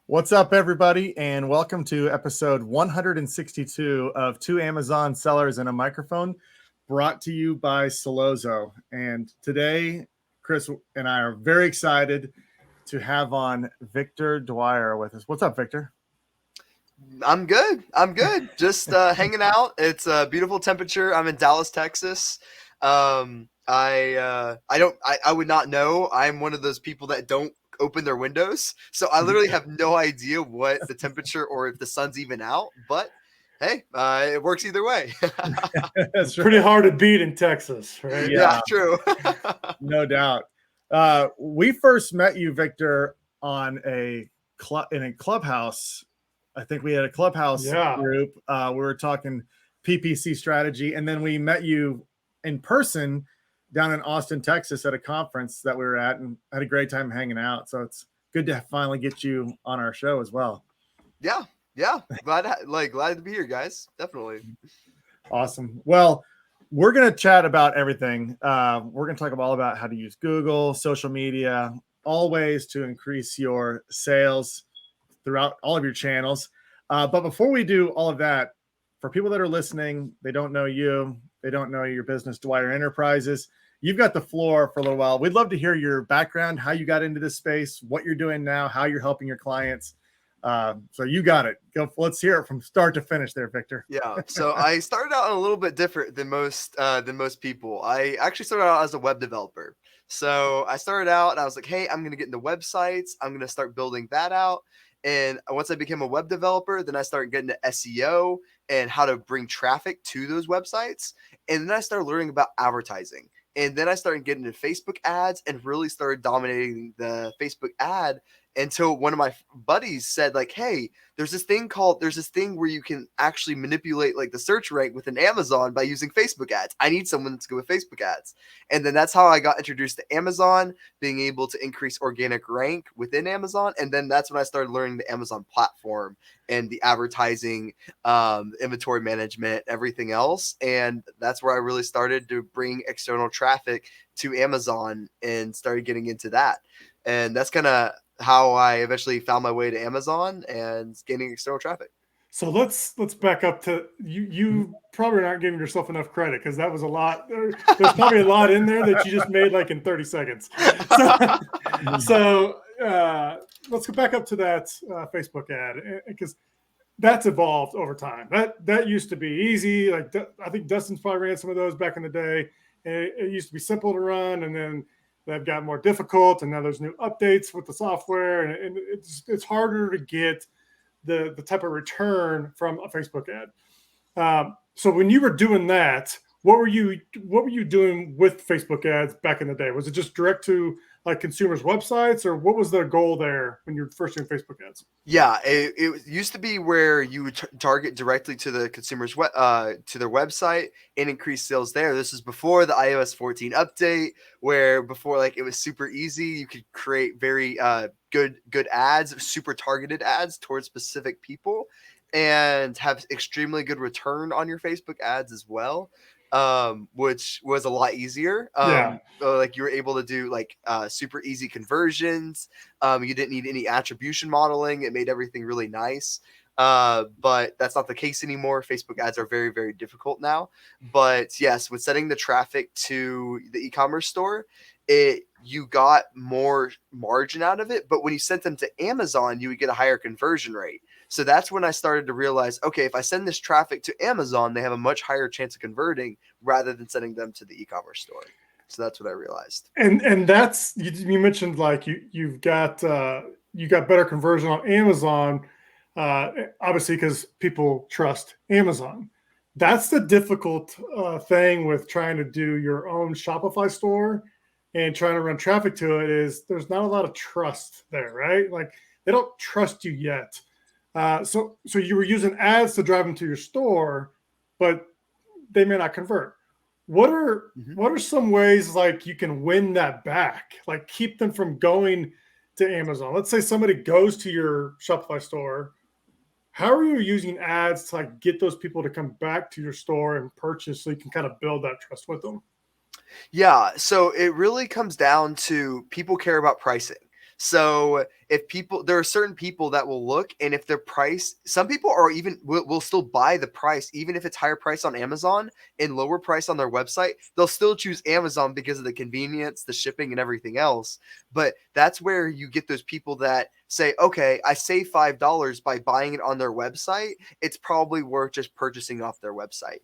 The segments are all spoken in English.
What's up, everybody, and welcome to episode 162 of Two Amazon Sellers and a Microphone, brought to you by Solozo. And today, Chris and I are very excited to have on Victor Dwyer with us. What's up, Victor? I'm good. Just hanging out. It's a beautiful temperature. I'm in Dallas, Texas. I would not know. I'm one of those people that don't open their windows, so I literally have no idea what the temperature or if the sun's even out. But hey, it works either way. That's Pretty hard to beat in Texas, right? Yeah, True. no doubt. We first met you, Victor, on in a clubhouse. I think we had a clubhouse group. We were talking PPC strategy, and then we met you in person down in Austin, Texas, at a conference that we were at, and had a great time hanging out. So it's good to finally get you on our show as well. Yeah. Glad to be here, guys. Definitely. Awesome. Well, we're going to chat about everything. We're going to talk all about how to use Google, social media, all ways to increase your sales throughout all of your channels. But before we do all of that, for people that are listening, they don't know you, they don't know your business, Dwyer Enterprises. You've got the floor for a little while. We'd love to hear your background, how you got into this space, what you're doing now, how you're helping your clients. So you got it. Let's hear it from start to finish there, Victor. Yeah. So I started out a little bit different than most people. I actually started out as a web developer. So I started out and I was like, hey, I'm going to get into websites. I'm going to start building that out. And once I became a web developer, then I started getting into SEO and how to bring traffic to those websites. And then I started learning about advertising. And then I started getting into Facebook ads and really started dominating the Facebook ad until one of my buddies said, like, hey, there's this thing where you can actually manipulate like the search rank within Amazon by using Facebook ads. I need someone to go with Facebook ads. And then that's how I got introduced to Amazon, being able to increase organic rank within Amazon. And then that's when I started learning the Amazon platform and the advertising, inventory management, everything else. And that's where I really started to bring external traffic to Amazon and started getting into that. And that's kind of how I eventually found my way to Amazon and gaining external traffic. So let's back up to you. You probably aren't giving yourself enough credit because that was a lot. There's probably a lot in there that you just made like in 30 seconds. So let's go back up to that Facebook ad because that's evolved over time. That used to be easy. Like I think Dustin's probably ran some of those back in the day. It used to be simple to run, and then they've got more difficult, and now there's new updates with the software, and it's harder to get the type of return from a Facebook ad. So when you were doing that, what were you doing with Facebook ads back in the day? Was it just direct to like consumers' websites, or what was the goal there when you were first doing Facebook ads? Yeah, it used to be where you would target directly to the consumer's to their website and increase sales there. This is before the iOS 14 update, where before like it was super easy. You could create very good ads, super targeted ads towards specific people, and have extremely good return on your Facebook ads as well. Which was a lot easier. Like you were able to do like super easy conversions. You didn't need any attribution modeling. It made everything really nice. But that's not the case anymore. Facebook ads are very, very difficult now. But yes, with setting the traffic to the e-commerce store, you got more margin out of it. But when you sent them to Amazon, you would get a higher conversion rate. So that's when I started to realize, okay, if I send this traffic to Amazon, they have a much higher chance of converting rather than sending them to the e-commerce store. So that's what I realized. And that's you mentioned like you got better conversion on Amazon, obviously because people trust Amazon. That's the difficult thing with trying to do your own Shopify store and trying to run traffic to it is there's not a lot of trust there, right? Like they don't trust you yet. So you were using ads to drive them to your store, but they may not convert. What are some ways like you can win that back? Like keep them from going to Amazon. Let's say somebody goes to your Shopify store. How are you using ads to like get those people to come back to your store and purchase so you can kind of build that trust with them? Yeah, so it really comes down to people care about pricing. So there are certain people that will look, and if their price, some people are even will still buy the price, even if it's higher price on Amazon and lower price on their website, they'll still choose Amazon because of the convenience, the shipping, and everything else. But that's where you get those people that say, okay, I save $5 by buying it on their website. It's probably worth just purchasing off their website.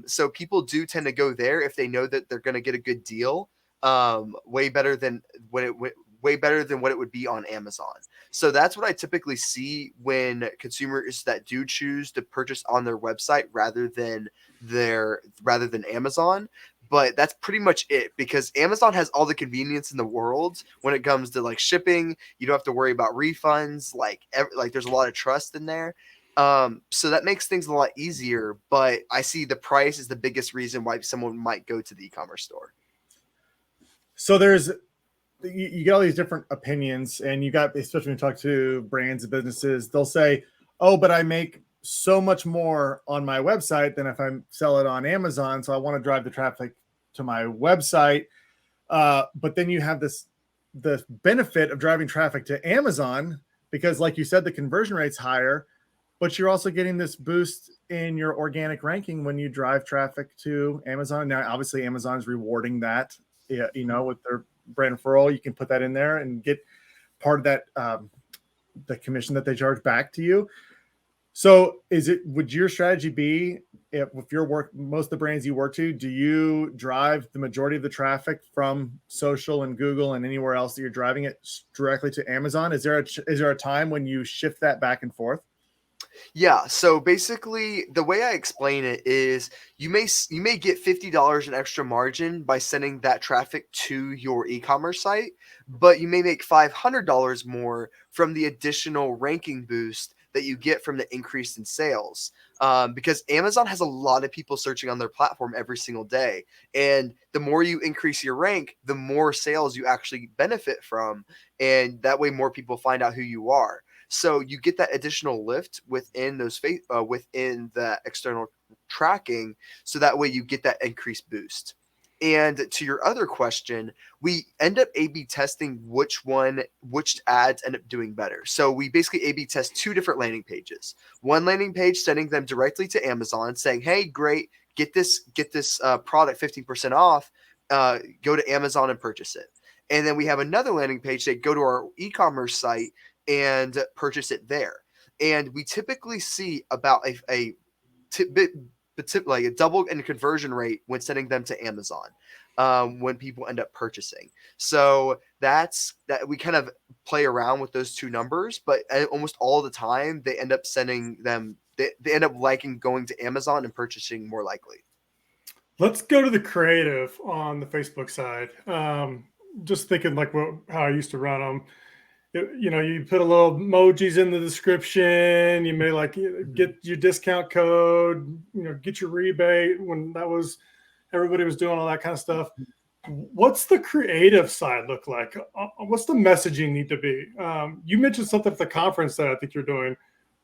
So people do tend to go there if they know that they're going to get a good deal, way better than way better than what it would be on Amazon. So that's what I typically see when consumers that do choose to purchase on their website rather than Amazon. But that's pretty much it, because Amazon has all the convenience in the world when it comes to like shipping. You don't have to worry about refunds. Like there's a lot of trust in there. So that makes things a lot easier. But I see the price is the biggest reason why someone might go to the e-commerce store. So you get all these different opinions, and you got, especially when you talk to brands and businesses, they'll say, oh, but I make so much more on my website than if I sell it on Amazon. So I want to drive the traffic to my website. But then you have the benefit of driving traffic to Amazon because, like you said, the conversion rate's higher, but you're also getting this boost in your organic ranking when you drive traffic to Amazon. Now, obviously, Amazon's rewarding that, with their brand referral. You can put that in there and get part of that, the commission that they charge back to you. So would your strategy be, if most of the brands you work to, do you drive the majority of the traffic from social and Google and anywhere else that you're driving it directly to Amazon? Is there a time when you shift that back and forth? Yeah, so basically the way I explain it is you may get $50 in extra margin by sending that traffic to your e-commerce site, but you may make $500 more from the additional ranking boost that you get from the increase in sales. Because Amazon has a lot of people searching on their platform every single day. And the more you increase your rank, the more sales you actually benefit from. And that way more people find out who you are. So you get that additional lift within within the external tracking. So that way you get that increased boost. And to your other question, we end up A/B testing which ads end up doing better. So we basically A/B test two different landing pages. One landing page sending them directly to Amazon, saying, "Hey, great, get this product 15% off. Go to Amazon and purchase it." And then we have another landing page that go to our e-commerce site and purchase it there. And we typically see about like a double in conversion rate when sending them to Amazon, when people end up purchasing. So that's that we kind of play around with those two numbers, but almost all the time they end up sending them. They end up liking going to Amazon and purchasing more likely. Let's go to the creative on the Facebook side. Just thinking like how I used to run them. You put a little emojis in the description. You may get your discount code, get your rebate when everybody was doing all that kind of stuff. What's the creative side look like? What's the messaging need to be? You mentioned something at the conference that I think you're doing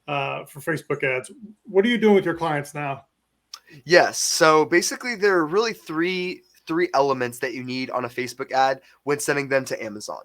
for Facebook ads. What are you doing with your clients now? Yes. So basically there are really three elements that you need on a Facebook ad when sending them to Amazon.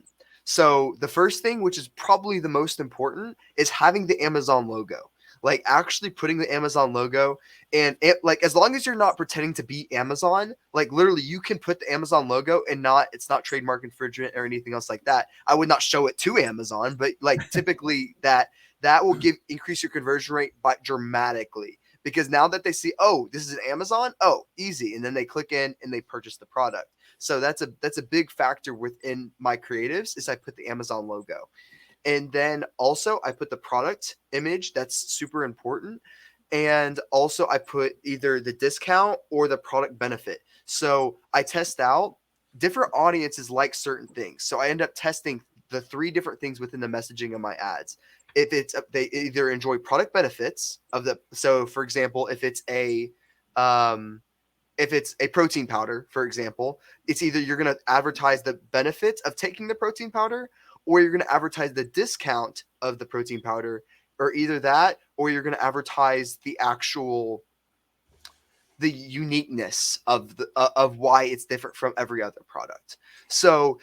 So the first thing, which is probably the most important, is having the Amazon logo. Like actually putting the Amazon logo, and like as long as you're not pretending to be Amazon, like literally you can put the Amazon logo and it's not trademark infringement or anything else like that. I would not show it to Amazon, but like typically that will increase your conversion rate by dramatically. Because now that they see, oh, this is an Amazon, oh, easy, and then they click in and they purchase the product. So that's a big factor within my creatives is I put the Amazon logo. And then also I put the product image. That's super important. And also I put either the discount or the product benefit. So I test out different audiences like certain things. So I end up testing the three different things within the messaging of my ads. If they either enjoy product benefits so for example, if it's a protein powder, for example, it's either you're going to advertise the benefits of taking the protein powder, or you're going to advertise the discount of the protein powder, or either that, or you're going to advertise the actual the uniqueness of the of why it's different from every other product. So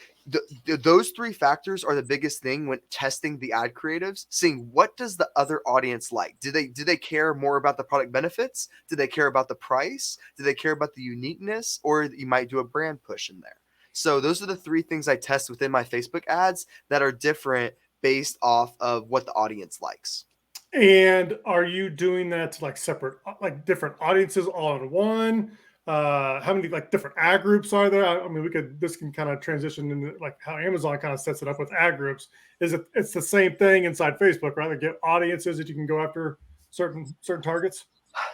those three factors are the biggest thing when testing the ad creatives, seeing what does the other audience like. Do they care more about the product benefits? Do they care about the price? Do they care about the uniqueness? Or you might do a brand push in there. So those are the three things I test within my Facebook ads that are different based off of what the audience likes. And are you doing that to like separate, like different audiences all in one? How many like different ad groups are there? I mean, this can kind of transition into like how Amazon kind of sets it up with ad groups. It's the same thing inside Facebook, right? They get audiences that you can go after certain targets.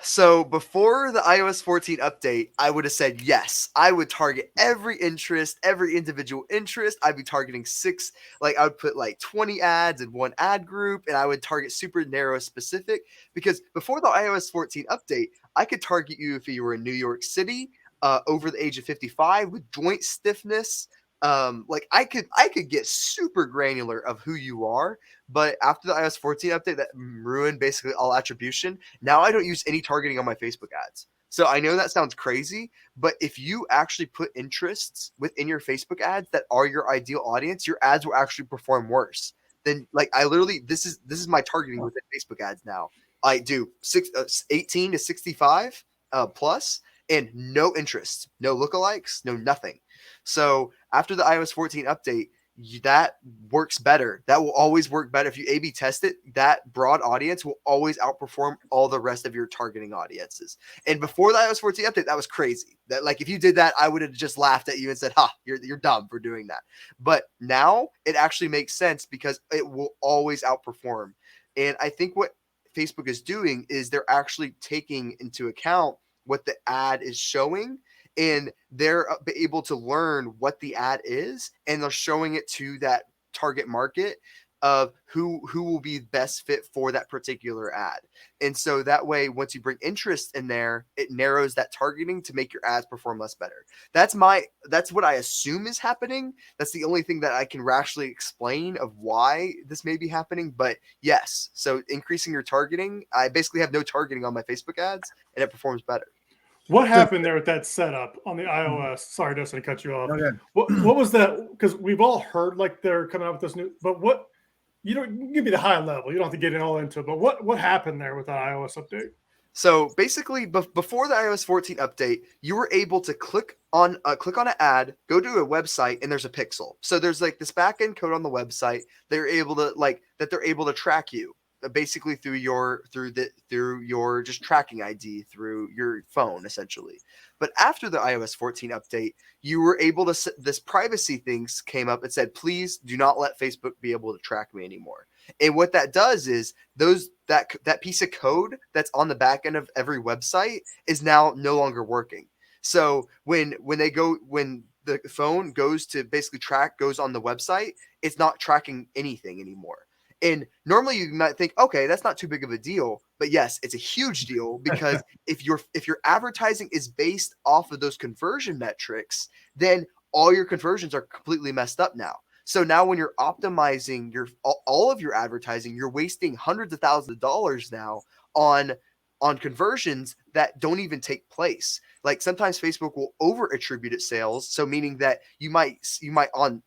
So before the iOS 14 update, I would have said yes. I would target every interest, every individual interest. I'd be targeting I would put like 20 ads in one ad group, and I would target super narrow specific, because before the iOS 14 update, I could target you if you were in New York City, over the age of 55 with joint stiffness. I could get super granular of who you are, but after the iOS 14 update that ruined basically all attribution, now I don't use any targeting on my Facebook ads. So I know that sounds crazy, but if you actually put interests within your Facebook ads that are your ideal audience, your ads will actually perform worse. Then this is my targeting within Facebook ads now. I do 18 to 65 plus, and no interests, no lookalikes, no nothing. So after the iOS 14 update, that works better. That will always work better. If you A/B test it, that broad audience will always outperform all the rest of your targeting audiences. And before the iOS 14 update, that was crazy. That like if you did that, I would have just laughed at you and said, "Ha, you're dumb for doing that." But now it actually makes sense because it will always outperform. And I think what Facebook is doing is they're actually taking into account what the ad is showing, and they're able to learn what the ad is, and they're showing it to that target market of who will be best fit for that particular ad. And so that way, once you bring interest in there, it narrows that targeting to make your ads perform less better. That's what I assume is happening. That's the only thing that I can rationally explain of why this may be happening. But yes, so increasing your targeting, I basically have no targeting on my Facebook ads, and it performs better. What happened there with that setup on the iOS? Sorry, Dustin, to cut you off. Okay. What was that? Because we've all heard like they're coming out with this new, but what you don't give me the high level. You don't have to get it all into it, but what happened there with that iOS update? So basically, before the iOS 14 update, you were able to click on an ad, go to a website, and there's a pixel. So there's like this backend code on the website. They're able to track you basically through your just tracking ID through your phone essentially. But after the iOS 14 update, you were able to this privacy things came up. It said, please do not let Facebook be able to track me anymore. And what that does is that piece of code that's on the back end of every website is now no longer working. So when the phone goes to basically goes on the website, it's not tracking anything anymore. And normally you might think, okay, that's not too big of a deal, but yes, it's a huge deal, because if your advertising is based off of those conversion metrics, then all your conversions are completely messed up now. So now when you're optimizing all of your advertising, you're wasting hundreds of thousands of dollars now on conversions that don't even take place. Like sometimes Facebook will over attribute its sales. So meaning that you might on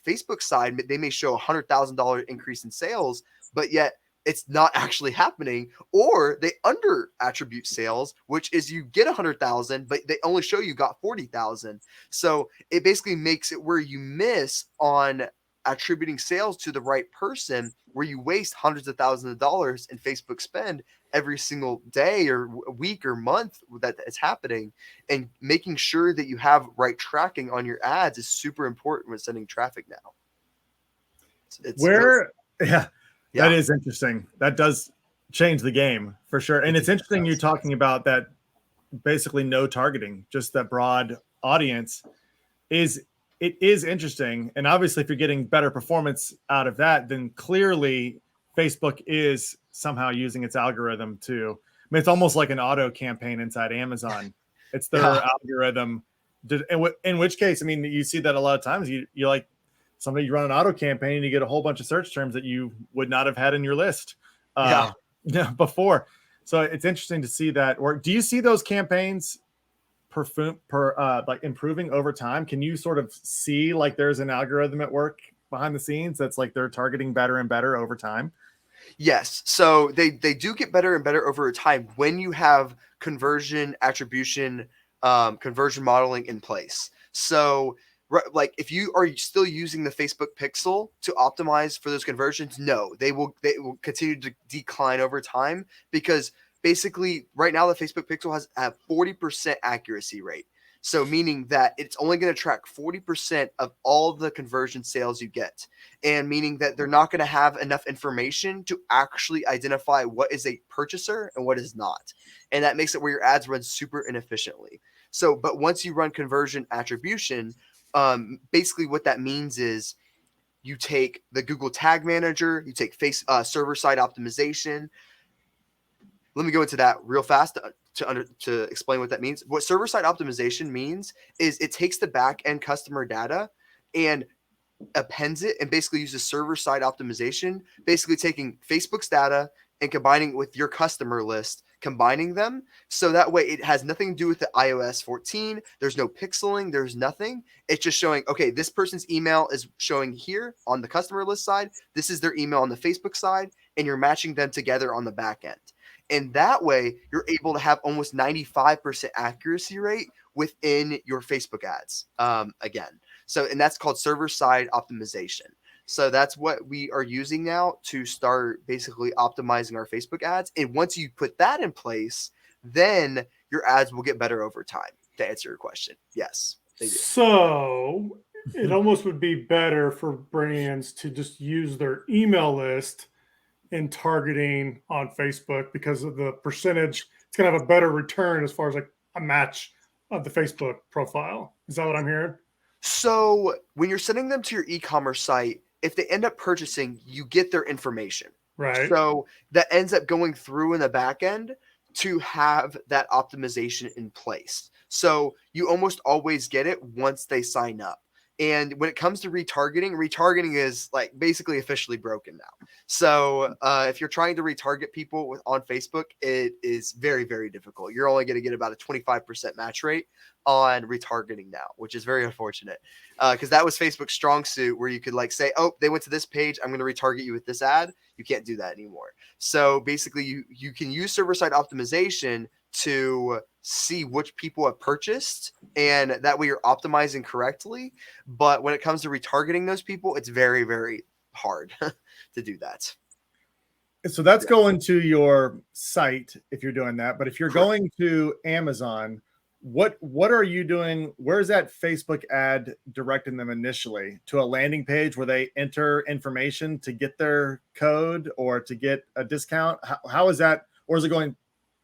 Facebook's side, they may show $100,000 increase in sales, but yet it's not actually happening, or they under attribute sales, which is you get 100,000, but they only show you got 40,000. So it basically makes it where you miss on attributing sales to the right person, where you waste hundreds of thousands of dollars in Facebook spend every single day or week or month that it's happening. And making sure that you have right tracking on your ads is super important when sending traffic now. Yeah, that is interesting. That does change the game for sure. And it's interesting you're talking about that, basically no targeting, just that broad audience. It is interesting. And obviously if you're getting better performance out of that, then clearly Facebook is somehow using its algorithm to, I mean, it's almost like an auto campaign inside Amazon. It's their algorithm. In which case, I mean, you see that a lot of times. You like somebody, you run an auto campaign and you get a whole bunch of search terms that you would not have had in your list before. So it's interesting to see that. Or do you see those campaigns like improving over time? Can you sort of see like there's an algorithm at work behind the scenes that's like they're targeting better and better over time? Yes. So they do get better and better over time when you have conversion attribution, conversion modeling in place. So like if you are still using the Facebook pixel to optimize for those conversions, no, they will continue to decline over time, because basically right now the Facebook pixel has a 40% accuracy rate. So meaning that it's only going to track 40% of all the conversion sales you get, and meaning that they're not going to have enough information to actually identify what is a purchaser and what is not. And that makes it where your ads run super inefficiently. So, but once you run conversion attribution, basically what that means is you take the Google Tag Manager, you take server side optimization. Let me go into that real fast to explain what that means. What server side optimization means is it takes the back end customer data and appends it, and basically uses server side optimization, basically taking Facebook's data and combining it with your customer list, combining them. So that way it has nothing to do with the iOS 14. There's no pixeling. There's nothing. It's just showing, okay, this person's email is showing here on the customer list side. This is their email on the Facebook side, and you're matching them together on the back end. And that way you're able to have almost 95% accuracy rate within your Facebook ads. Again. So, and that's called server side optimization. So that's what we are using now to start basically optimizing our Facebook ads. And once you put that in place, then your ads will get better over time, to answer your question. Yes, they do. So it almost would be better for brands to just use their email list in targeting on Facebook, because of the percentage. It's going to have a better return as far as like a match of the Facebook profile. Is that what I'm hearing? So when you're sending them to your e-commerce site, if they end up purchasing, you get their information. Right. So that ends up going through in the back end to have that optimization in place. So you almost always get it once they sign up. And when it comes to retargeting is like basically officially broken now. So if you're trying to retarget people on Facebook, it is very, very difficult. You're only going to get about a 25% match rate on retargeting now, which is very unfortunate, because that was Facebook's strong suit, where you could like say, oh, they went to this page, I'm going to retarget you with this ad. You can't do that anymore. So basically you can use server-side optimization to see which people have purchased, and that way you're optimizing correctly. But when it comes to retargeting those people, it's very, very hard to do that. So that's going to your site if you're doing that. But if you're Correct. going to Amazon, what are you doing? Where's that Facebook ad directing them initially? To a landing page where they enter information to get their code or to get a discount? How is that? Or is it going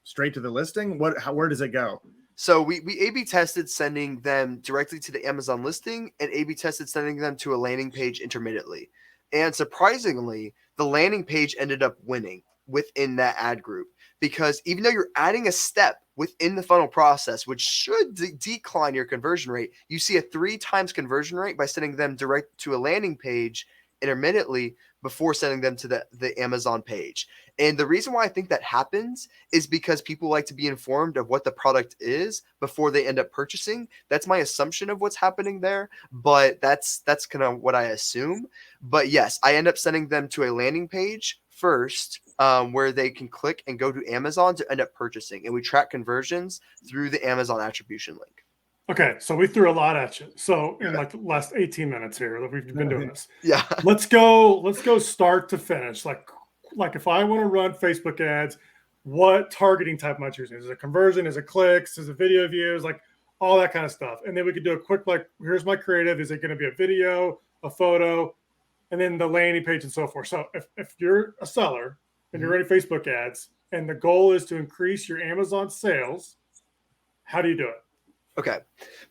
straight to the listing? Where does it go? So we A/B tested sending them directly to the Amazon listing, and A/B tested sending them to a landing page intermittently. And surprisingly, the landing page ended up winning within that ad group, because even though you're adding a step within the funnel process, which should decline your conversion rate, you see a 3 times conversion rate by sending them direct to a landing page intermittently before sending them to the Amazon page. And the reason why I think that happens is because people like to be informed of what the product is before they end up purchasing. That's my assumption of what's happening there, but that's kind of what I assume. But yes, I end up sending them to a landing page first, where they can click and go to Amazon to end up purchasing. And we track conversions through the Amazon attribution link. Okay, so we threw a lot at you. So in like the last 18 minutes here that we've been doing this. Yeah. Let's go start to finish. Like if I want to run Facebook ads, what targeting type am I choosing? Is it conversion? Is it clicks? Is it video views? Like all that kind of stuff. And then we could do a quick, like, here's my creative. Is it going to be a video, a photo, and then the landing page and so forth? So if you're a seller and you're running Facebook ads and the goal is to increase your Amazon sales, how do you do it? Okay.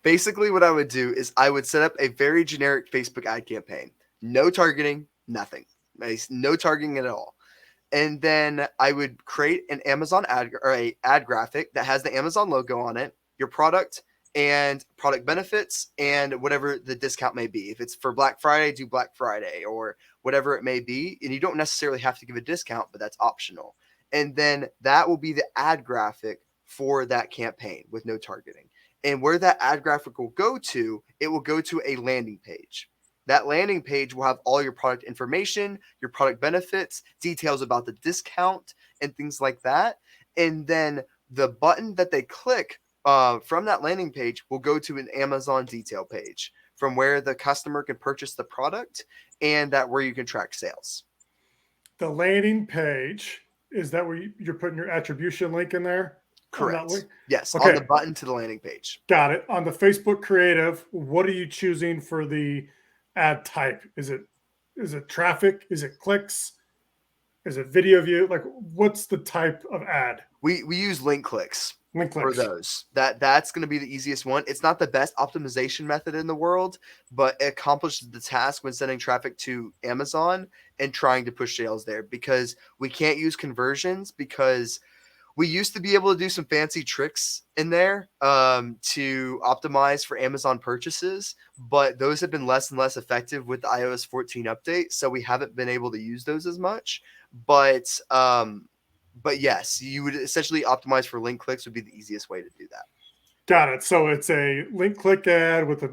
Basically, what I would do is I would set up a very generic Facebook ad campaign. No targeting, nothing. No targeting at all. And then I would create an Amazon ad or a ad graphic that has the Amazon logo on it, your product and product benefits, and whatever the discount may be. If it's for Black Friday, do Black Friday or whatever it may be. And you don't necessarily have to give a discount, but that's optional. And then that will be the ad graphic for that campaign with no targeting. And where that ad graphic will go to, it will go to a landing page. That landing page will have all your product information, your product benefits, details about the discount, and things like that. And then the button that they click from that landing page will go to an Amazon detail page from where the customer can purchase the product and that where you can track sales. The landing page, is that where you're putting your attribution link in there? Correct. Yes, okay. On the button to the landing page. Got it. On the Facebook Creative, what are you choosing for the ad type? Is it traffic? Is it clicks? Is it video view? Like, what's the type of ad? We use link clicks. Link clicks. For those. That's going to be the easiest one. It's not the best optimization method in the world, but it accomplishes the task when sending traffic to Amazon and trying to push sales there, because we can't use conversions, because we used to be able to do some fancy tricks in there to optimize for Amazon purchases, but those have been less and less effective with the iOS 14 update. So we haven't been able to use those as much, but yes, you would essentially optimize for link clicks would be the easiest way to do that. Got it. So it's a link click ad with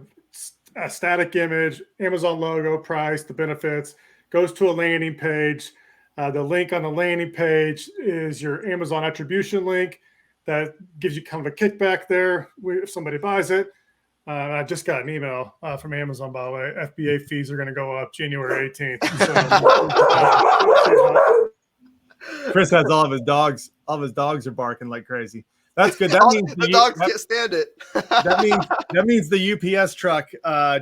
a static image, Amazon logo, price, the benefits, goes to a landing page. The link on the landing page is your Amazon attribution link that gives you kind of a kickback there if somebody buys it. I just got an email from Amazon, by the way. FBA fees are going to go up January 18th. So, Chris has all of his dogs. All of his dogs are barking like crazy. That's good. That means the dogs can't stand it. that means the UPS truck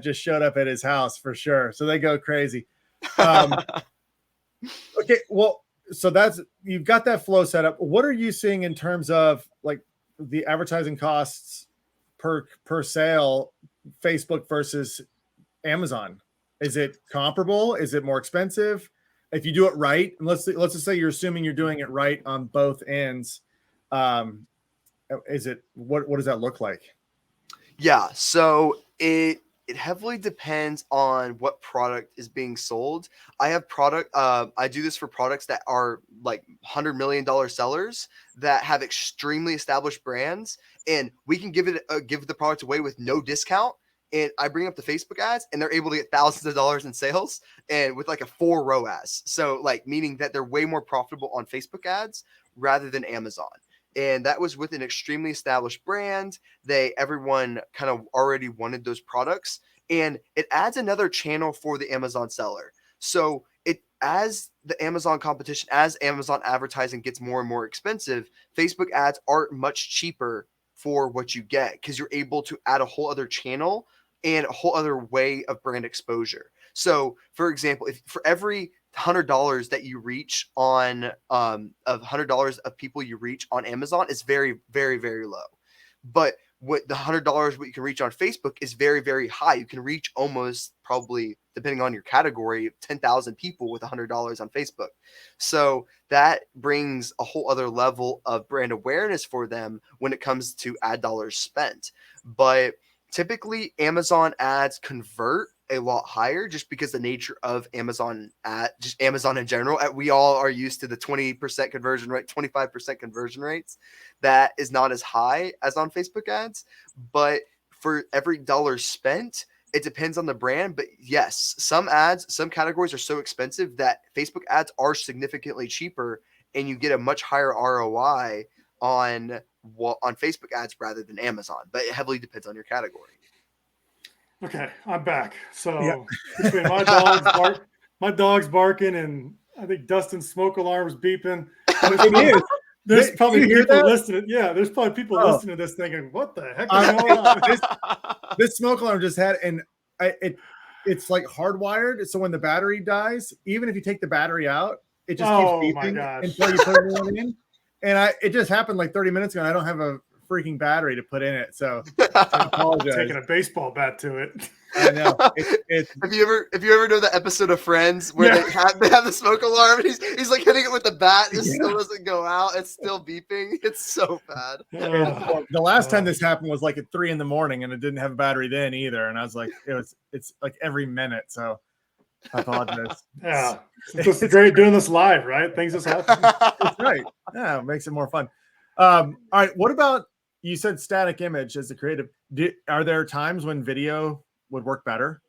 just showed up at his house for sure. So they go crazy. Okay, well, so you've got that flow set up. What are you seeing in terms of like the advertising costs per sale, Facebook versus Amazon? Is it comparable? Is it more expensive? If you do it right, and let's just say you're assuming you're doing it right on both ends, is it what does that look like? Yeah, so it heavily depends on what product is being sold. I have I do this for products that are like $100 million sellers that have extremely established brands, and we can give the product away with no discount. And I bring up the Facebook ads, and they're able to get thousands of dollars in sales, and with like a 4 ROAS. So like meaning that they're way more profitable on Facebook ads rather than Amazon. And that was with an extremely established brand. Everyone kind of already wanted those products, and it adds another channel for the Amazon seller. So as the Amazon competition, as Amazon advertising gets more and more expensive, Facebook ads aren't much cheaper for what you get, because you're able to add a whole other channel and a whole other way of brand exposure. So for example, if for every $100 that you reach on of $100 of people you reach on Amazon is very, very, very low. But what the $100 what you can reach on Facebook is very, very high. You can reach almost probably, depending on your category, 10,000 people with $100 on Facebook. So that brings a whole other level of brand awareness for them when it comes to ad dollars spent. But typically Amazon ads convert a lot higher just because the nature of Amazon in general. We all are used to the 20% conversion rate, 25% conversion rates. That is not as high as on Facebook ads, but for every dollar spent, it depends on the brand. But yes, some categories are so expensive that Facebook ads are significantly cheaper, and you get a much higher ROI on Facebook ads rather than Amazon, but it heavily depends on your category. Okay, I'm back. So Yeah. between my dog's barking, and I think Dustin's smoke alarm's beeping. There's probably people listening. Yeah, there's probably people listening to this thinking, "What the heck is going on?" This smoke alarm just had, and it's like hardwired. So when the battery dies, even if you take the battery out, it just keeps beeping until you put one in. And it just happened like 30 minutes ago, and I don't have a freaking battery to put in it. So I apologize. Taking a baseball bat to it. I know. If you ever know the episode of Friends where they have the smoke alarm, and he's like hitting it with the bat, it still doesn't go out, it's still beeping. It's so bad. The last time this happened was like at 3 a.m, and it didn't have a battery then either. And I was like, it's like every minute. So I apologize. Yeah. It's just great doing this live, right? Things just happen. That's right. Yeah, it makes it more fun. All right. What about you said static image as a creative. Are there times when video would work better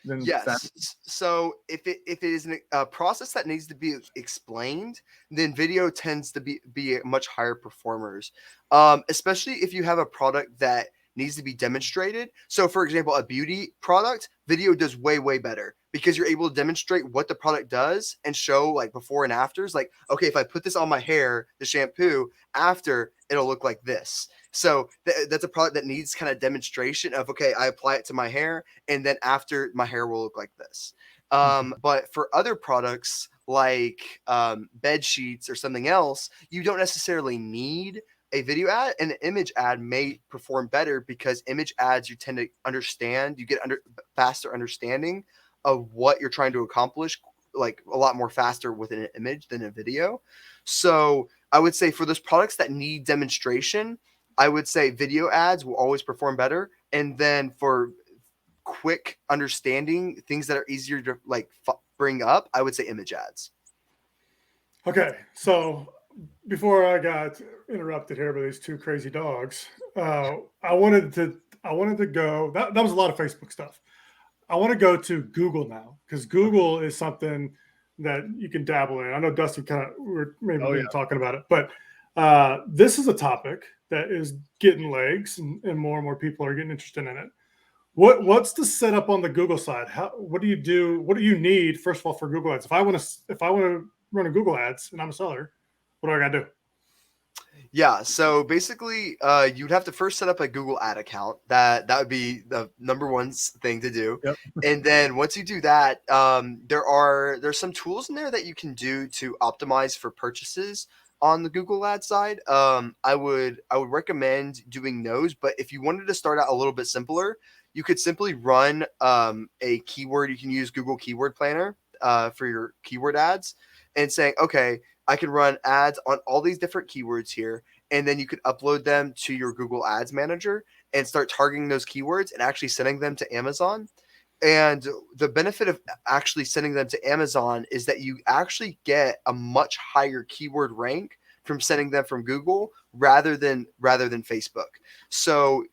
than static? Yes. So if it is a process that needs to be explained, then video tends to be a much higher performers. Especially if you have a product that needs to be demonstrated. So for example, a beauty product, video does way better because you're able to demonstrate what the product does and show like before and afters. Like, okay, if I put this on my hair, the shampoo, after it'll look like this. So that's a product that needs kind of demonstration of, okay, I apply it to my hair and then after my hair will look like this. But for other products like bed sheets or something else, you don't necessarily need a video ad. And an image ad may perform better because image ads, you tend to understand, you get faster understanding of what you're trying to accomplish, like a lot more faster with an image than a video. So I would say for those products that need demonstration, I would say video ads will always perform better. And then for quick understanding, things that are easier to like bring up, I would say image ads. Okay, so before I got interrupted here by these two crazy dogs, I wanted to go. That was a lot of Facebook stuff. I want to go to Google now because Google is something that you can dabble in. I know Dustin we're maybe talking about it, but this is a topic that is getting legs, and more people are getting interested in it. What's the setup on the Google side? What do you do? What do you need first of all for Google ads? If I want to run a Google ads and I'm a seller, what do I gotta do? Yeah, so basically, you'd have to first set up a Google ad account. That would be the number one thing to do. Yep. And then once you do that, there's some tools in there that you can do to optimize for purchases on the Google ad side. I would recommend doing those. But if you wanted to start out a little bit simpler, you could simply run a keyword. You can use Google Keyword Planner for your keyword ads, and saying, okay, I can run ads on all these different keywords here. And then you could upload them to your Google Ads Manager and start targeting those keywords and actually sending them to Amazon. And the benefit of actually sending them to Amazon is that you actually get a much higher keyword rank from sending them from Google rather than Facebook. So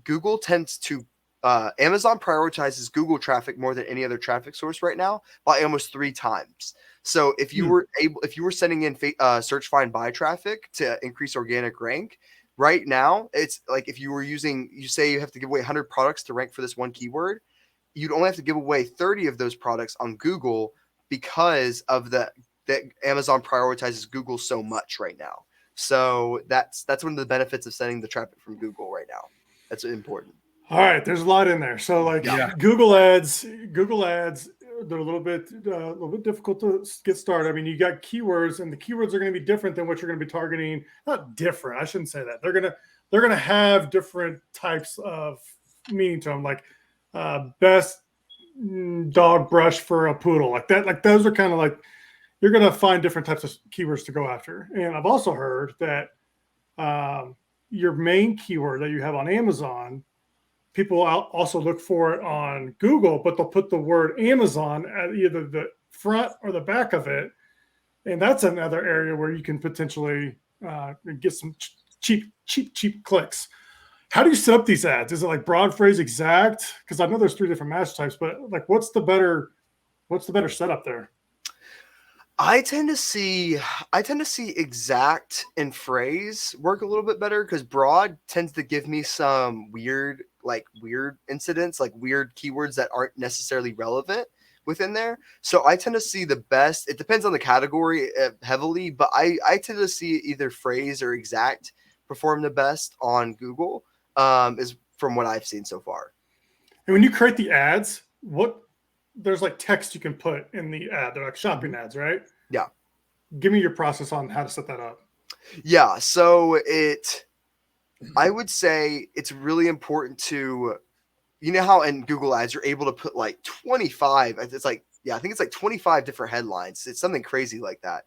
Google tends to Amazon prioritizes Google traffic more than any other traffic source right now by almost 3 times. So if you were sending in search, find, buy traffic to increase organic rank, right now it's like if you were you say you have to give away 100 products to rank for this one keyword, you'd only have to give away 30 of those products on Google because of that Amazon prioritizes Google so much right now. So that's one of the benefits of sending the traffic from Google right now. That's important. All right, there's a lot in there. So like Google ads, they're a little bit difficult to get started. I mean, you got keywords, and the keywords are going to be different than what you're going to be targeting. Not different, I shouldn't say that. They're gonna have different types of meaning to them, like best dog brush for a poodle, like that. Like those are kind of like you're going to find different types of keywords to go after. And I've also heard that your main keyword that you have on Amazon, people also look for it on Google, but they'll put the word Amazon at either the front or the back of it. And that's another area where you can potentially get some cheap clicks. How do you set up these ads? Is it like broad phrase exact? Because I know there's 3 different match types, but like what's the better setup there? I tend to see exact and phrase work a little bit better because broad tends to give me some weird incidents, like weird keywords that aren't necessarily relevant within there. So I tend to see the best. It depends on the category heavily, but I tend to see either phrase or exact perform the best on Google, is from what I've seen so far. And when you create the ads, there's like text you can put in the ad. They're like shopping ads, right? Yeah. Give me your process on how to set that up. Yeah. So I would say it's really important to, you know how in Google ads, you're able to put like 25, it's like, yeah, I think it's like 25 different headlines. It's something crazy like that.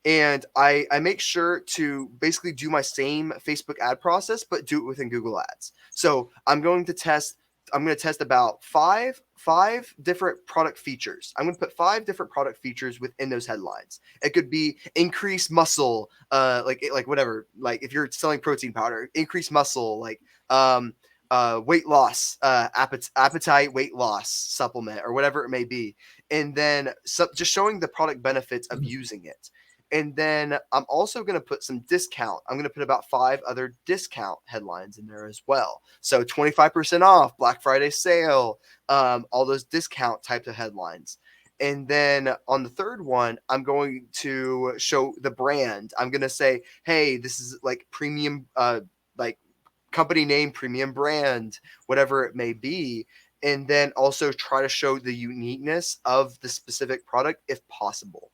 And I make sure to basically do my same Facebook ad process, but do it within Google ads. So I'm going to test gonna test about five different product features. I'm gonna put 5 different product features within those headlines. It could be increase muscle, like whatever. Like if you're selling protein powder, increase muscle, like weight loss, appetite weight loss supplement, or whatever it may be. And then just showing the product benefits of using it. And then I'm also going to put some discount. I'm going to put about 5 other discount headlines in there as well. So 25% off, Black Friday sale, all those discount types of headlines. And then on the third one, I'm going to show the brand. I'm going to say, hey, this is like premium, like company name, premium brand, whatever it may be. And then also try to show the uniqueness of the specific product if possible.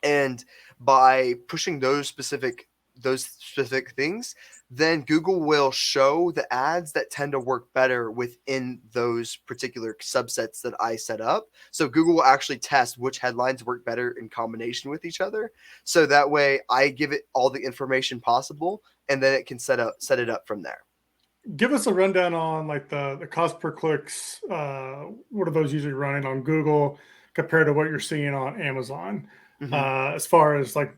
And by pushing those specific things, then Google will show the ads that tend to work better within those particular subsets that I set up. So Google will actually test which headlines work better in combination with each other. So that way I give it all the information possible, and then it can set it up from there. Give us a rundown on like the cost per clicks. What are those usually running on Google compared to what you're seeing on Amazon? As far as like,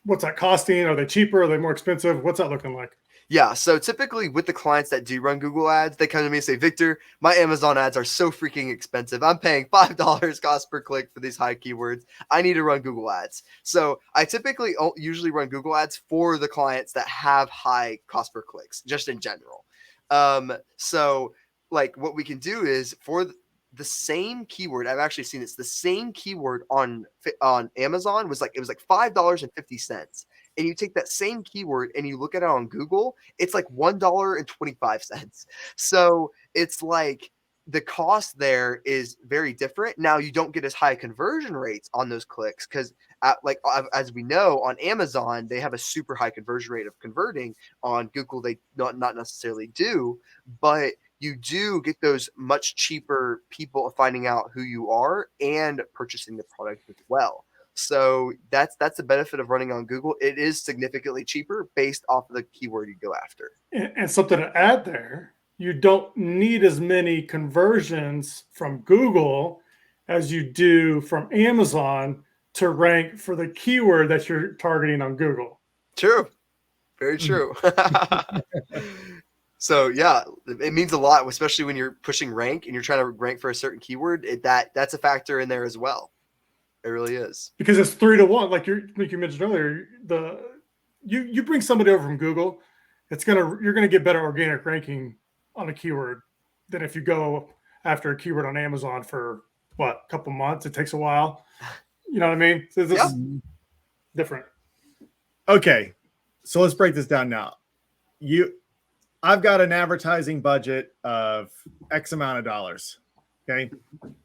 what's that costing? Are they cheaper? Are they more expensive? What's that looking like? Yeah, so typically with the clients that do run Google ads, they come to me and say, Victor, my Amazon ads are so freaking expensive. I'm paying $5 cost per click for these high keywords. I need to run Google ads. So I typically usually run Google ads for the clients that have high cost per clicks, just in general. So like what we can do is for the same keyword, I've actually seen it's the same keyword on Amazon it was like $5.50. And you take that same keyword and you look at it on Google, it's like $1.25. So it's like the cost there is very different. Now you don't get as high conversion rates on those clicks because as we know on Amazon, they have a super high conversion rate of converting. On Google, they not necessarily do, but you do get those much cheaper people finding out who you are and purchasing the product as well. So that's the benefit of running on Google. It is significantly cheaper based off of the keyword you go after. And something to add there, you don't need as many conversions from Google as you do from Amazon to rank for the keyword that you're targeting on Google. True. Very true. So yeah, it means a lot, especially when you're pushing rank and you're trying to rank for a certain keyword. That's a factor in there as well. It really is, because it's 3-1. Like you mentioned earlier, you bring somebody over from Google, you're gonna get better organic ranking on a keyword than if you go after a keyword on Amazon for a couple months. It takes a while. You know what I mean? So this is different. Okay, so let's break this down now. I've got an advertising budget of X amount of dollars. Okay.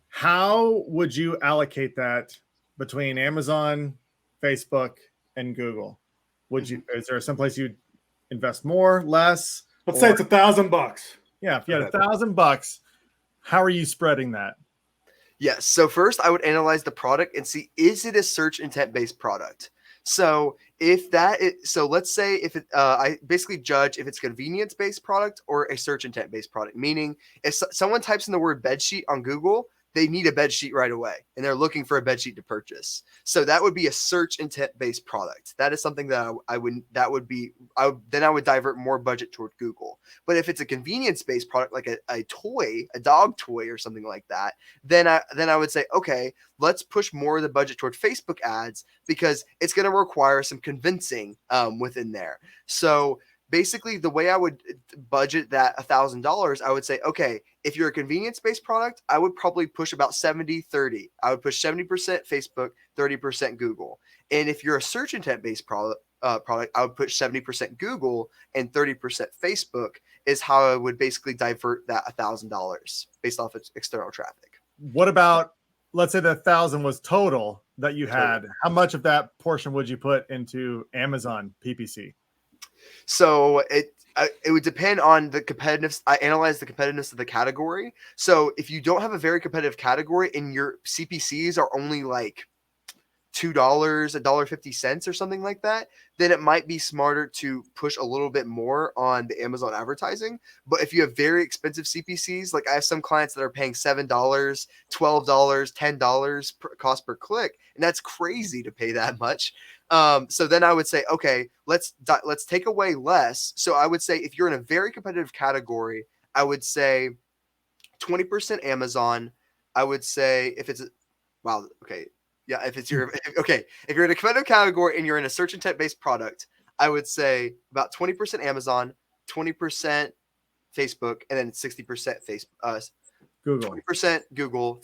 How would you allocate that between Amazon, Facebook, and Google? Is there some place you'd invest more, less? Let's say it's $1,000. Yeah. If you had $1,000, how are you spreading that? Yes. So first I would analyze the product and see, is it a search intent based product? So let's say if I basically judge if it's convenience based product or a search intent based product, meaning if someone types in the word bedsheet on Google, they need a bed sheet right away and they're looking for a bed sheet to purchase. So that would be a search intent based product. That is something that I would divert more budget toward Google. But if it's a convenience based product, like a dog toy or something like that, then I would say, okay, let's push more of the budget toward Facebook ads because it's going to require some convincing within there. So basically the way I would budget that $1,000, I would say, okay, if you're a convenience-based product, I would probably push about 70-30. I would push 70% Facebook, 30% Google. And if you're a search intent-based product, I would push 70% Google and 30% Facebook is how I would basically divert that $1,000 based off its external traffic. What about, let's say the 1,000 was total that you had. Total. How much of that portion would you put into Amazon PPC? So it would depend on the competitiveness. I analyze the competitiveness of the category. So if you don't have a very competitive category and your CPCs are only like $2, $1.50 or something like that, then it might be smarter to push a little bit more on the Amazon advertising. But if you have very expensive CPCs, like I have some clients that are paying $7, $12, $10 per cost per click, and that's crazy to pay that much. So then I would say, okay, let's take away less. So I would say if you're in a very competitive category, I would say 20% Amazon. I would say if it's wow, okay. Yeah, if you're in a competitive category and you're in a search intent based product, I would say about 20% Amazon, 20% Facebook, and then 60% Google. 20% Google,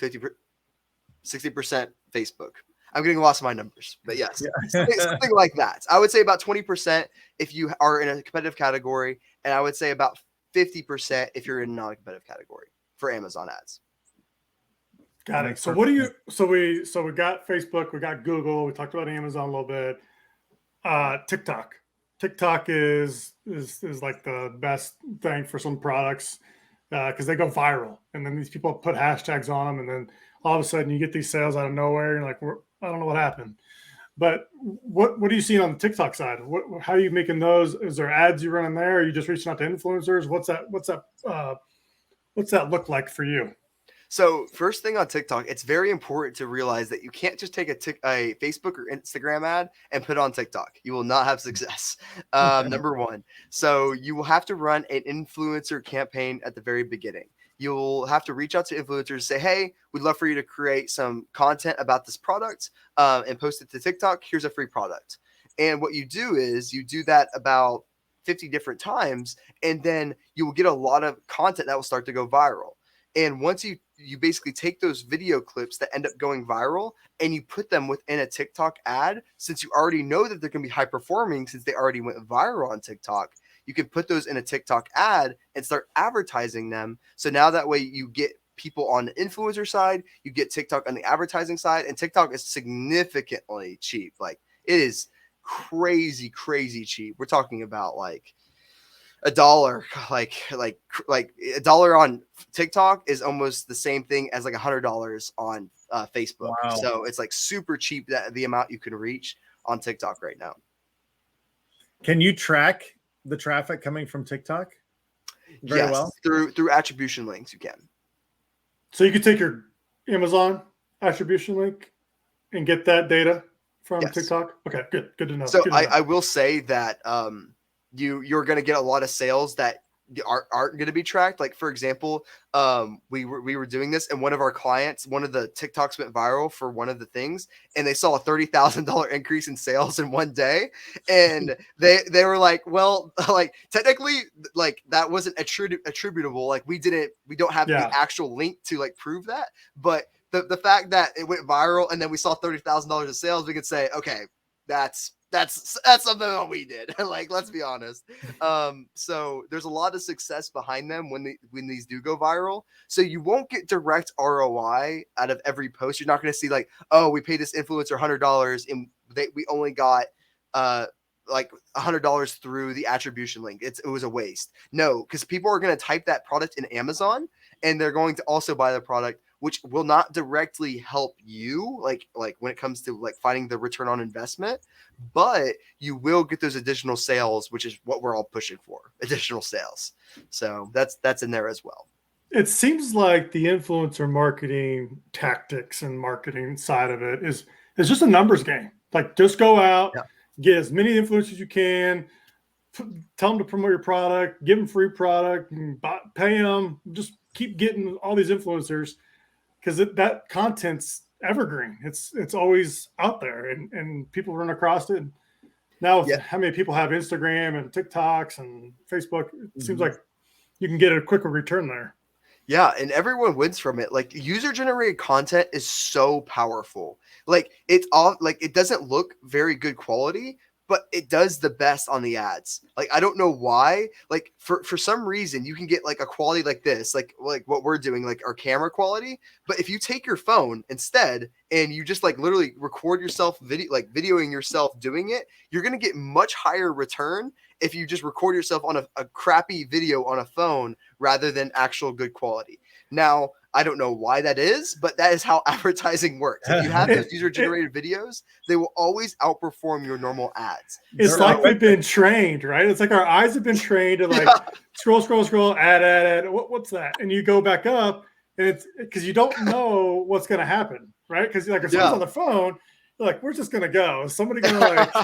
60% Facebook. I'm getting lost in my numbers, but yes, something like that. I would say about 20% if you are in a competitive category, and I would say about 50% if you're in a non-competitive category for Amazon ads. Got it. So what do you? So we got Facebook, we got Google, we talked about Amazon a little bit. TikTok. TikTok is like the best thing for some products because they go viral, and then these people put hashtags on them, and then all of a sudden you get these sales out of nowhere. And you're like, I don't know what happened. But what are you seeing on the TikTok side? How are you making those? Is there ads you running there? Are you just reaching out to influencers? What's that look like for you? So first thing on TikTok, it's very important to realize that you can't just take a Facebook or Instagram ad and put it on TikTok. You will not have success. Number one. So you will have to run an influencer campaign at the very beginning. You'll have to reach out to influencers, say, hey, we'd love for you to create some content about this product and post it to TikTok. Here's a free product. And what you do is you do that about 50 different times, and then you will get a lot of content that will start to go viral. And once you basically take those video clips that end up going viral and you put them within a TikTok ad, since you already know that they're going to be high performing since they already went viral on TikTok, you can put those in a TikTok ad and start advertising them. So now that way you get people on the influencer side, you get TikTok on the advertising side, and TikTok is significantly cheap. Like it is crazy cheap. We're talking about like $1, like $1 on TikTok is almost the same thing as like $100 on Facebook. Wow. So it's like super cheap that the amount you can reach on TikTok right now. Can you track the traffic coming from TikTok? Very well. Through attribution links, you can. So you could take your Amazon attribution link and get that data from TikTok. Okay, good to know. So I will say that you're going to get a lot of sales that aren't going to be tracked. Like for example, we were doing this, and one of our clients, one of the TikToks went viral for one of the things, and they saw a $30,000 increase in sales in one day, and they were like, well, like technically, like that wasn't attributable. Like we don't have the actual link to like prove that, but the fact that it went viral and then we saw $30,000 in sales, we could say, okay, that's something that we did. Like, let's be honest. So there's a lot of success behind them when these do go viral. So you won't get direct ROI out of every post. You're not going to see like, oh, we paid this influencer $100 and we only got like $100 through the attribution link. It was a waste. No, because people are going to type that product in Amazon and they're going to also buy the product, which will not directly help you, like when it comes to like finding the return on investment, but you will get those additional sales, which is what we're all pushing for, additional sales. So that's in there as well. It seems like the influencer marketing tactics and marketing side of it is just a numbers game. Like just go out, get as many influencers as you can, tell them to promote your product, give them free product, and pay them. Just keep getting all these influencers, because that content's evergreen. It's always out there, and people run across it. Now, how many people have Instagram and TikToks and Facebook? It seems like you can get a quicker return there. Yeah, and everyone wins from it. Like user-generated content is so powerful. Like it's all like it doesn't look very good quality, but it does the best on the ads. Like I don't know why. Like for some reason you can get like a quality like this, like what we're doing, like our camera quality. But if you take your phone instead and you just like literally record yourself videoing yourself doing it, you're gonna get much higher return if you just record yourself on a crappy video on a phone rather than actual good quality. Now, I don't know why that is, but that is how advertising works. If you have those user-generated videos, they will always outperform your normal ads. It's like we've been trained, right? It's like our eyes have been trained to like scroll, ad. What's that? And you go back up, and it's because you don't know what's going to happen, right? Because like if someone's on the phone, you're like, we're just going to go. Is somebody going to like,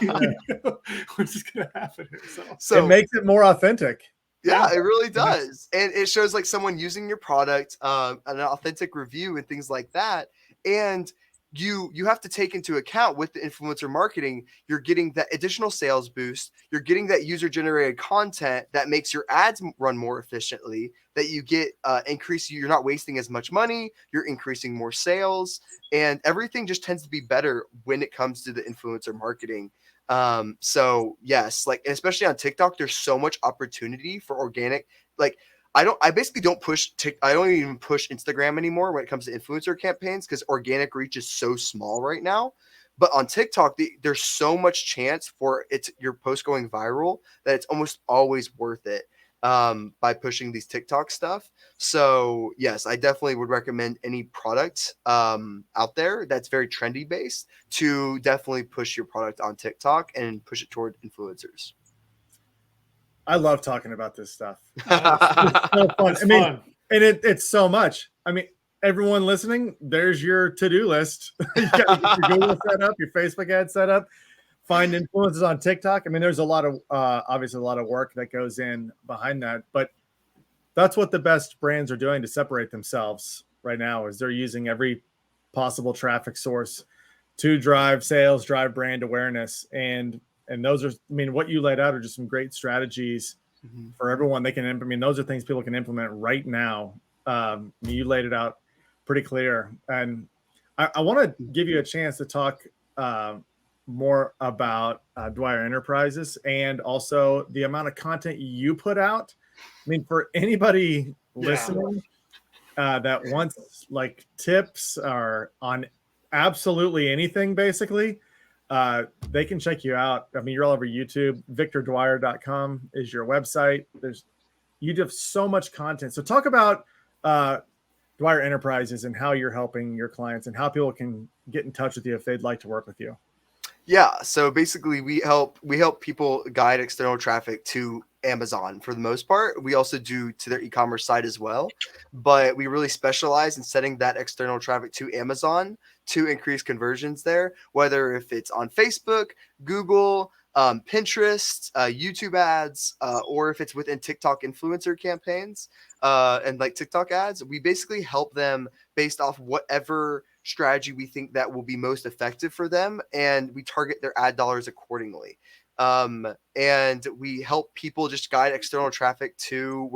what's just going to happen here? So it makes it more authentic. Yeah, it really does. And it shows like someone using your product, an authentic review and things like that. And you have to take into account with the influencer marketing, you're getting that additional sales boost. You're getting that user generated content that makes your ads run more efficiently, that you get you're not wasting as much money. You're increasing more sales, and everything just tends to be better when it comes to the influencer marketing. So yes, like, and especially on TikTok, there's so much opportunity for organic. Like I basically don't push I don't even push Instagram anymore when it comes to influencer campaigns, because organic reach is so small right now. But on TikTok, there's so much chance for your post going viral that it's almost always worth it by pushing these TikTok stuff. So yes, I definitely would recommend any product out there that's very trendy based to definitely push your product on TikTok and push it toward influencers. I love talking about this stuff. It's so fun. It's fun. And it's so much. I mean, everyone listening, there's your to-do list. You got your Google set up, your Facebook ad set up. Find influencers on TikTok. I mean, there's a lot of obviously a lot of work that goes in behind that, but that's what the best brands are doing to separate themselves right now, is they're using every possible traffic source to drive sales, drive brand awareness. And those are, I mean, what you laid out are just some great strategies for everyone. They can, I mean, those are things people can implement right now. You laid it out pretty clear. And I want to give you a chance to talk more about Dwyer Enterprises and also the amount of content you put out. I mean, for anybody listening that wants like tips or on absolutely anything, basically, they can check you out. I mean, you're all over YouTube. VictorDwyer.com is your website. You have so much content. So talk about Dwyer Enterprises and how you're helping your clients and how people can get in touch with you if they'd like to work with you. Yeah, so basically we help people guide external traffic to Amazon for the most part. We also do to their e-commerce site as well, but we really specialize in setting that external traffic to Amazon to increase conversions there, whether if it's on Facebook, Google, Pinterest, YouTube ads, or if it's within TikTok influencer campaigns and like TikTok ads. We basically help them based off whatever strategy we think that will be most effective for them, and we target their ad dollars accordingly. And we help people just guide external traffic to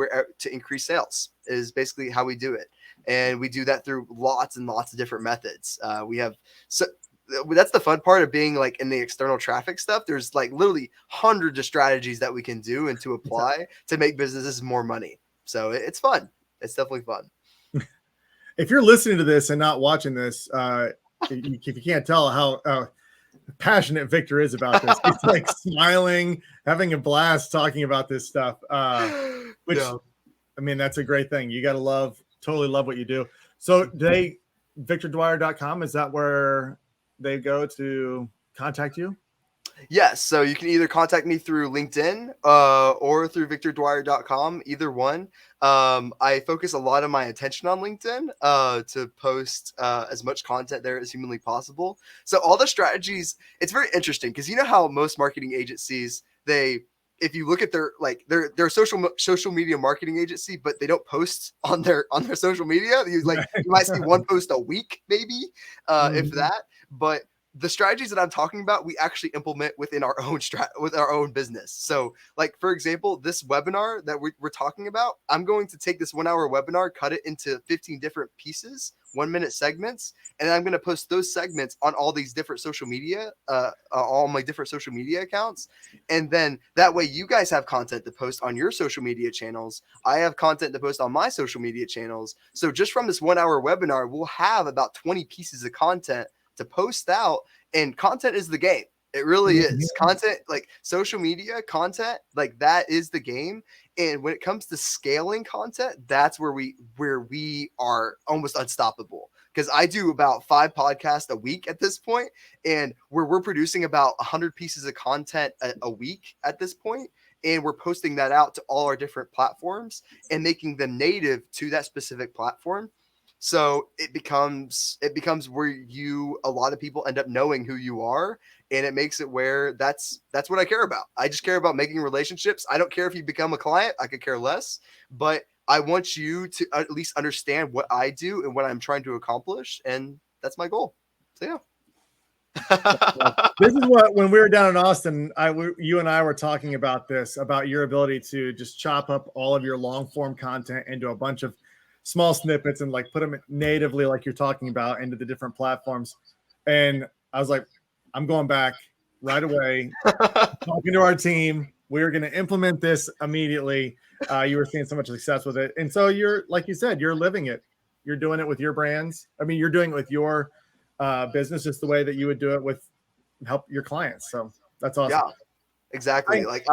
increase sales is basically how we do it. And we do that through lots and lots of different methods. That's the fun part of being like in the external traffic stuff. There's like literally hundreds of strategies that we can do and to apply to make businesses more money. So it's fun. It's definitely fun. If you're listening to this and not watching this, if you can't tell how passionate Victor is about this, he's like smiling, having a blast talking about this stuff, which I mean, that's a great thing. You got to totally love what you do. So VictorDwyer.com, is that where they go to contact you? Yes. So you can either contact me through LinkedIn or through VictorDwyer.com, either one. I focus a lot of my attention on LinkedIn to post as much content there as humanly possible. So all the strategies, it's very interesting because you know how most marketing agencies, if you look at their social media marketing agency, but they don't post on their social media. You might see one post a week, maybe, if that. But the strategies that I'm talking about, we actually implement within our own business. So like, for example, this webinar that we're talking about, I'm going to take this 1 hour webinar, cut it into 15 different pieces, 1 minute segments. And I'm going to post those segments on all these different social media, all my different social media accounts. And then that way you guys have content to post on your social media channels. I have content to post on my social media channels. So just from this 1 hour webinar, we'll have about 20 pieces of content to post out, and content is the game. It really is. Content, like social media content, like that is the game. And when it comes to scaling content, that's where we are almost unstoppable. Because I do about 5 podcasts a week at this point, and we're producing about 100 pieces of content a week at this point, and we're posting that out to all our different platforms and making them native to that specific platform. So it becomes where a lot of people end up knowing who you are, and it makes it where that's what I care about. I just care about making relationships. I don't care if you become a client. I could care less, but I want you to at least understand what I do and what I'm trying to accomplish, and that's my goal. So yeah. This is what, when we were down in Austin, you and I were talking about this, about your ability to just chop up all of your long form content into a bunch of small snippets and like put them natively, like you're talking about, into the different platforms. And I was like, I'm going back right away, talking to our team. We're going to implement this immediately. You were seeing so much success with it. And so you're, like you said, you're living it. You're doing it with your brands. I mean, you're doing it with your business just the way that you would do it with help your clients. So that's awesome. Yeah, exactly. Like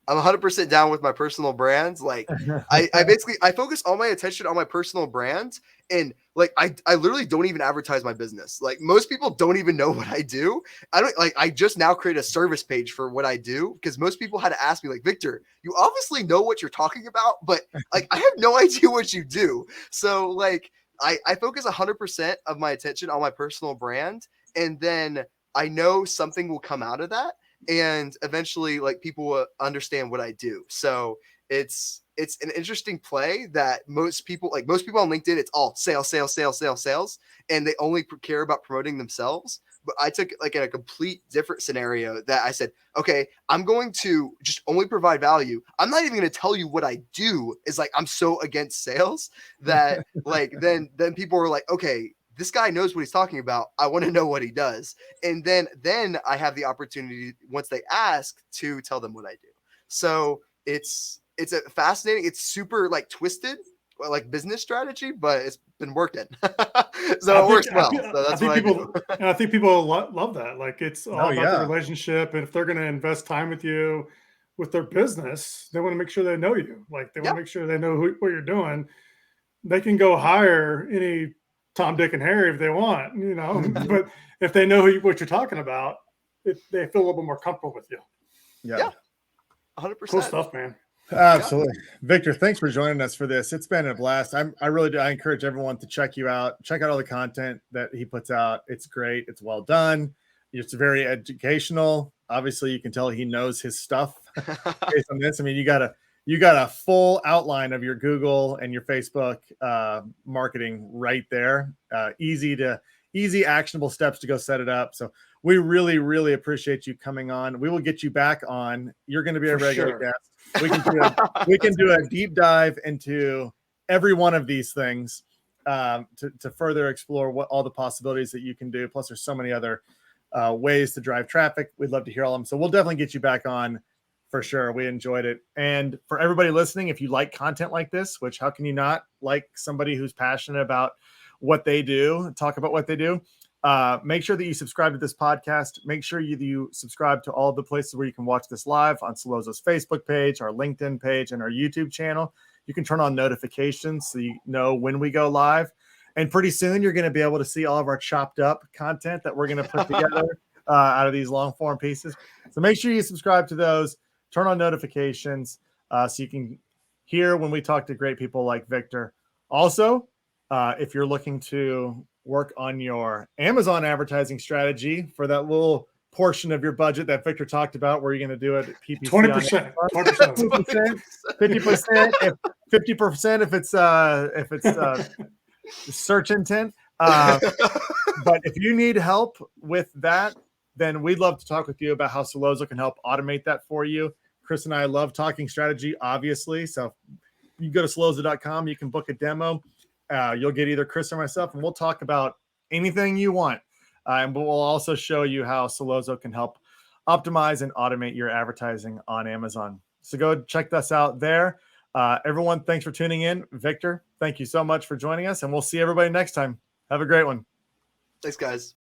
I'm 100% down with my personal brands. Like I basically, I focus all my attention on my personal brand, and like, I literally don't even advertise my business. Like most people don't even know what I do. I just now create a service page for what I do, because most people had to ask me like, Victor, you obviously know what you're talking about, but like, I have no idea what you do. So like, I focus 100% of my attention on my personal brand, and then I know something will come out of that, and eventually like people will understand what I do. So it's an interesting play that most people on LinkedIn, it's all sales, sales, sales, sales, sales, and they only care about promoting themselves. But I took it like in a complete different scenario that I said, okay, I'm going to just only provide value. I'm not even going to tell you what I do. Is like, I'm so against sales that like then people are like, okay, this guy knows what he's talking about. I want to know what he does. And then I have the opportunity, once they ask, to tell them what I do. So it's a fascinating, it's super like twisted, like business strategy, but it's been working. So it works well. So that's what I do. And I think people love that. Like it's all about the relationship. And if they're going to invest time with you, with their business, they want to make sure they know you. Like they want to make sure they know what you're doing. They can go hire any Tom, Dick, and Harry if they want, you know, but if they know what you're talking about, they feel a little bit more comfortable with you. Yeah. 100%. Cool stuff, man. Absolutely. Victor, thanks for joining us for this. It's been a blast. I really do. I encourage everyone to check you out. Check out all the content that he puts out. It's great. It's well done. It's very educational. Obviously, you can tell he knows his stuff based on this. I mean, you got a full outline of your Google and your Facebook marketing right there. Easy actionable steps to go set it up. So we really, really appreciate you coming on. We will get you back on. You're going to be a regular guest. We can do a deep dive into every one of these things to further explore what all the possibilities that you can do. Plus, there's so many other ways to drive traffic. We'd love to hear all of them. So we'll definitely get you back on for sure. We enjoyed it. And for everybody listening, if you like content like this, which how can you not like somebody who's passionate about what they do, talk about what they do, make sure that you subscribe to this podcast. Make sure you subscribe to all of the places where you can watch this live on Solozo's Facebook page, our LinkedIn page, and our YouTube channel. You can turn on notifications so you know when we go live. And pretty soon you're going to be able to see all of our chopped up content that we're going to put together out of these long form pieces. So make sure you subscribe to those, turn on notifications so you can hear when we talk to great people like Victor. Also, if you're looking to work on your Amazon advertising strategy for that little portion of your budget that Victor talked about, where you're going to do it at PPC 20%, 50%, 50% if it's search intent. But if you need help with that, then we'd love to talk with you about how Solozo can help automate that for you. Chris and I love talking strategy, obviously. So you go to Solozo.com, you can book a demo. You'll get either Chris or myself, and we'll talk about anything you want. And we'll also show you how Solozo can help optimize and automate your advertising on Amazon. So go check us out there. Everyone, thanks for tuning in. Victor, thank you so much for joining us, and we'll see everybody next time. Have a great one. Thanks, guys.